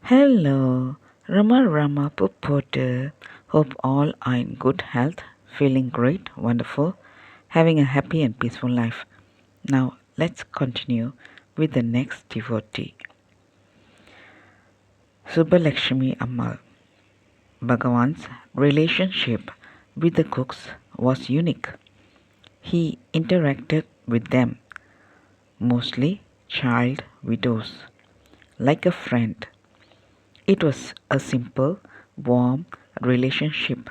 Hello, Rama Pupote. Hope all are in good health, feeling great, wonderful, having a happy and peaceful life. Now let's continue with the next devotee, Subbalakshmi Ammal. Bhagavan's relationship with the cooks was unique. He interacted with them, mostly child widows, like a friend. It was a simple, warm relationship,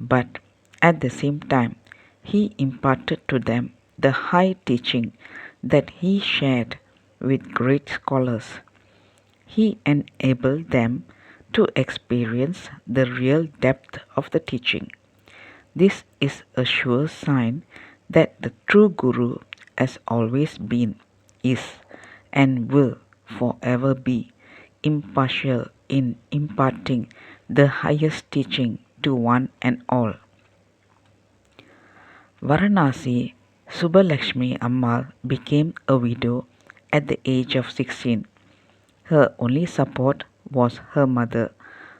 but at the same time, he imparted to them the high teaching that he shared with great scholars. He enabled them to experience the real depth of the teaching. This is a sure sign that the true Guru has always been, is, and will forever be impartial in imparting the highest teaching to one and all. Varanasi Subbalakshmi Ammal became a widow at the age of 16. Her only support was her mother,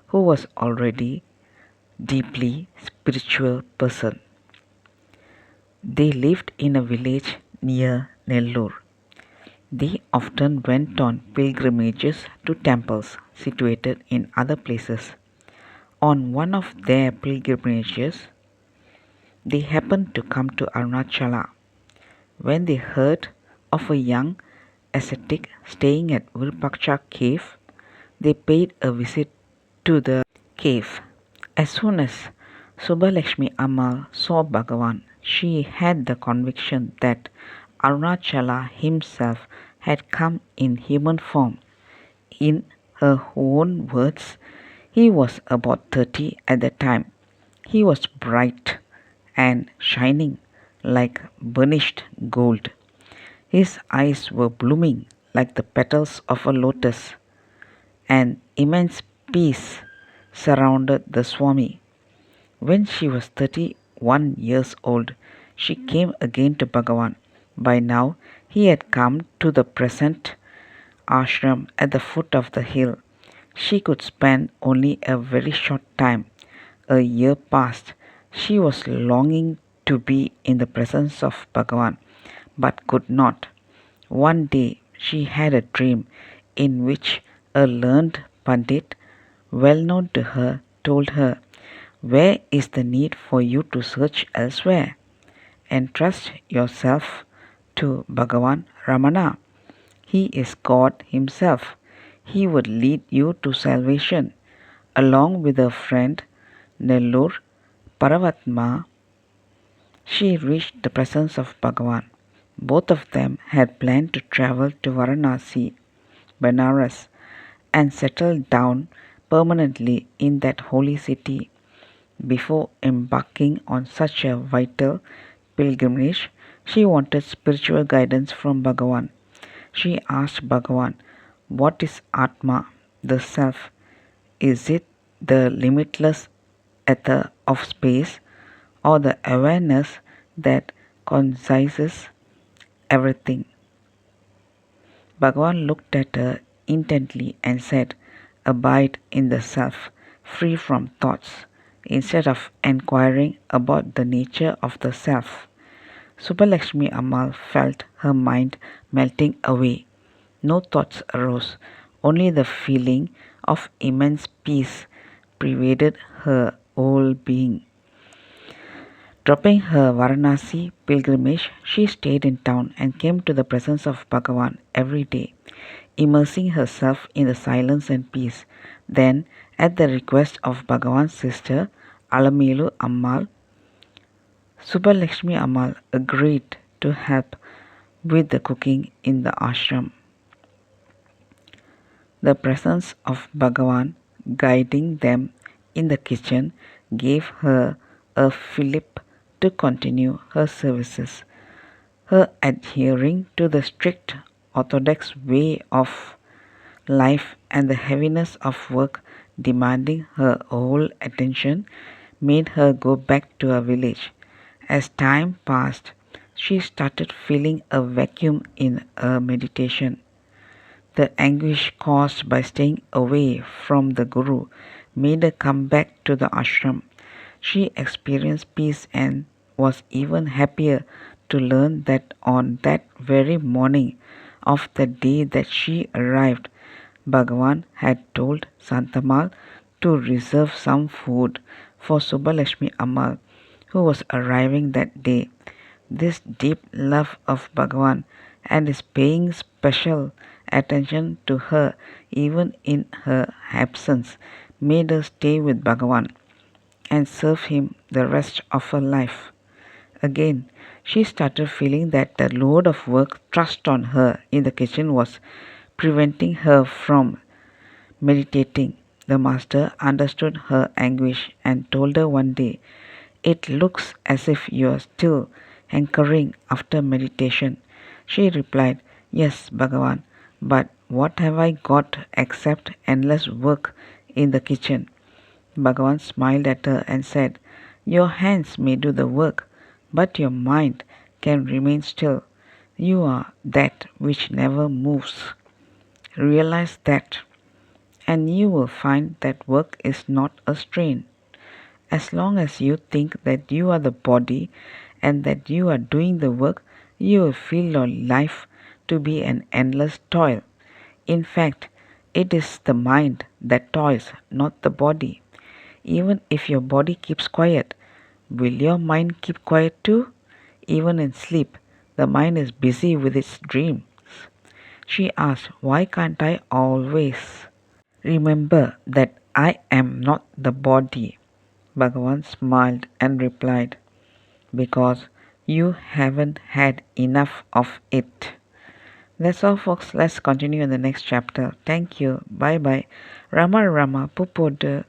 who was already deeply spiritual person. They lived in a village near Nellore. They often went on pilgrimages to temples situated in other places. On one of their pilgrimages, they happened to come to Arunachala. When they heard of a young ascetic staying at Virupaksha cave, they paid a visit to the cave. As soon as Subbalakshmi Ammal saw Bhagavan, she had the conviction that Arunachala himself had come in human form. In her own words, he was about 30 at the time. He was bright and shining like burnished gold. His eyes were blooming like the petals of a lotus. An immense peace surrounded the Swami. When she was 31 years old, she came again to Bhagavan. By now, he had come to the present ashram at the foot of the hill. She could spend only a very short time. A year passed. She was longing to be in the presence of Bhagavan, but could not. One day she had a dream in which a learned Pandit, well known to her, told her, "Where is the need for you to search elsewhere? Entrust yourself to Bhagavan Ramana. He is God Himself. He would lead you to salvation." Along with her friend Nellur Paravatma, she reached the presence of Bhagavan. Both of them had planned to travel to Varanasi, Benares, and settle down permanently in that holy city. Before embarking on such a vital pilgrimage, she wanted spiritual guidance from Bhagavan. She asked Bhagavan, "What is Atma, the Self? Is it the limitless ether of space, or the awareness that concises everything?" Bhagavan looked at her intently and said, "Abide in the Self, free from thoughts." Instead of enquiring about the nature of the Self, Subbalakshmi Ammal felt her mind melting away. No thoughts arose, only the feeling of immense peace pervaded her whole being. Dropping her Varanasi pilgrimage, she stayed in town and came to the presence of Bhagavan every day, immersing herself in the silence and peace. Then, at the request of Bhagavan's sister, Alamelu Ammal, Subbalakshmi Ammal agreed to help with the cooking in the ashram. The presence of Bhagavan guiding them in the kitchen gave her a fillip to continue her services. Her adhering to the strict orthodox way of life and the heaviness of work demanding her whole attention made her go back to her village. As time passed, she started feeling a vacuum in her meditation. The anguish caused by staying away from the Guru made her come back to the ashram. She experienced peace and was even happier to learn that on that very morning of the day that she arrived, Bhagavan had told Santamal to reserve some food for Subbalakshmi Ammal, who was arriving that day. This deep love of Bhagavan and his paying special attention to her even in her absence made her stay with Bhagavan and serve him the rest of her life. Again, she started feeling that the load of work thrust on her in the kitchen was preventing her from meditating. The master understood her anguish and told her one day, "It looks as if you are still hankering after meditation." She replied, "Yes, Bhagavan, but what have I got except endless work in the kitchen?" Bhagavan smiled at her and said, "Your hands may do the work, but your mind can remain still. You are that which never moves. Realize that, and you will find that work is not a strain. As long as you think that you are the body and that you are doing the work, you will feel your life to be an endless toil. In fact, it is the mind that toils, not the body. Even if your body keeps quiet, will your mind keep quiet too? Even in sleep, the mind is busy with its dreams." She asked, "Why can't I always remember that I am not the body?" Bhagavan smiled and replied, "Because you haven't had enough of it." That's all, folks. Let's continue in the next chapter. Thank you. Bye bye. Rama Rama Pupoda.